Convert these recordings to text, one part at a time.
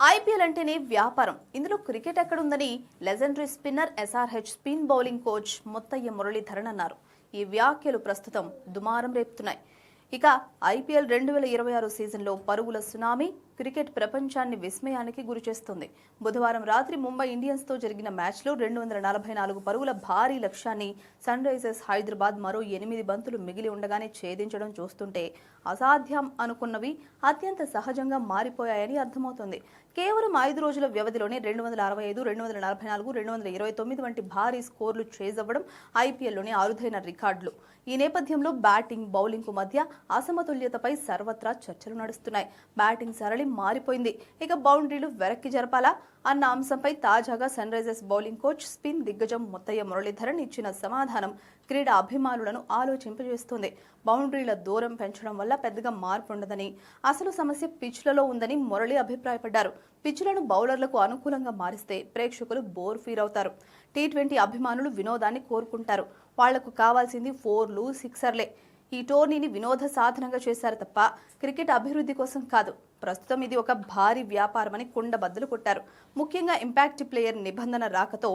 IPL అంటేనే వ్యాపారం. ఇందులో క్రికెట్ ఎక్కడుందని legendary spinner SRH spin bowling coach Muttiah Muralitharan అన్నారు. ఈ వ్యాఖ్యలు ప్రస్తుతం దుమారం రేపుతున్నాయి. ఇక ఐపీఎల్ 2026 సీజన్లో పరుగుల సునామీ క్రికెట్ ప్రపంచాన్ని విస్మయానికి గురిచేస్తుంది. బుధవారం రాత్రి ముంబై ఇండియన్స్తో జరిగిన మ్యాచ్లో 244 పరుగుల భారీ లక్ష్యాన్ని సన్ రైజర్స్ హైదరాబాద్ మరో 8 బంతులు మిగిలి ఉండగానే ఛేదించడం చూస్తుంటే అసాధ్యం అనుకున్నవి అత్యంత సహజంగా మారిపోయాయని అర్థమవుతోంది. కేవలం 5 రోజుల వ్యవధిలోనే 265, 244, 229 వంటి భారీ స్కోర్లు చేజ్ అవ్వడం ఐపీఎల్లోని అరుదైన రికార్డులు. ఈ నేపథ్యంలో బ్యాటింగ్, బౌలింగ్ మధ్య అసమతుల్యతపై సర్వత్రా చర్చలు నడుస్తున్నాయి. బ్యాటింగ్ సరళి మారిపోయింది, ఇక బౌండరీలు వెనక్కి జరపాలా అన్న అంశంపై తాజాగా Sunrisers bowling coach spin దిగ్గజం ముత్తయ్య మురళీధరన్ ఇచ్చిన సమాధానం క్రీడా అభిమానులను ఆలోచింపజేస్తోంది. బౌండరీల దూరం పెంచడం వల్ల పెద్దగా మార్పు ఉండదని, అసలు సమస్య పిచ్లలో ఉందని మురళి అభిప్రాయపడ్డారు. పిచ్లను బౌలర్లకు అనుకూలంగా మారిస్తే ప్రేక్షకులు బోర్ ఫీల్ అవుతారు. టీ20 అభిమానులు వినోదాన్ని కోరుకుంటారు. వాళ్లకు కావాల్సింది 4లు, 6ర్లే. ఈ టోర్నీని వినోద సాధనంగా చేశారు తప్ప క్రికెట్ అభివృద్ధి కోసం కాదు. ప్రస్తుతం ఇది ఒక భారీ వ్యాపారమని కుండబద్దలు కొట్టారు. ముఖ్యంగా ఇంపాక్ట్ ప్లేయర్ నిబంధన రాకతో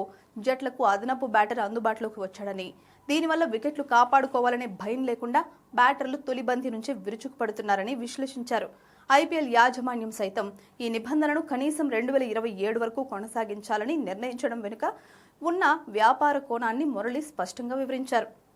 జట్లకు అదనపు బ్యాటర్ అందుబాటులోకి వచ్చాడని, దీనివల్ల వికెట్లు కాపాడుకోవాలనే భయం లేకుండా బ్యాటర్లు తొలి బంతి నుంచి విరుచుకుపడుతున్నారని విశ్లేషించారు. ఐపీఎల్ యాజమాన్యం సైతం ఈ నిబంధనను కనీసం 2027 వరకు కొనసాగించాలని నిర్ణయించడం వెనుక ఉన్న వ్యాపార కోణాన్ని మురళి స్పష్టంగా వివరించారు.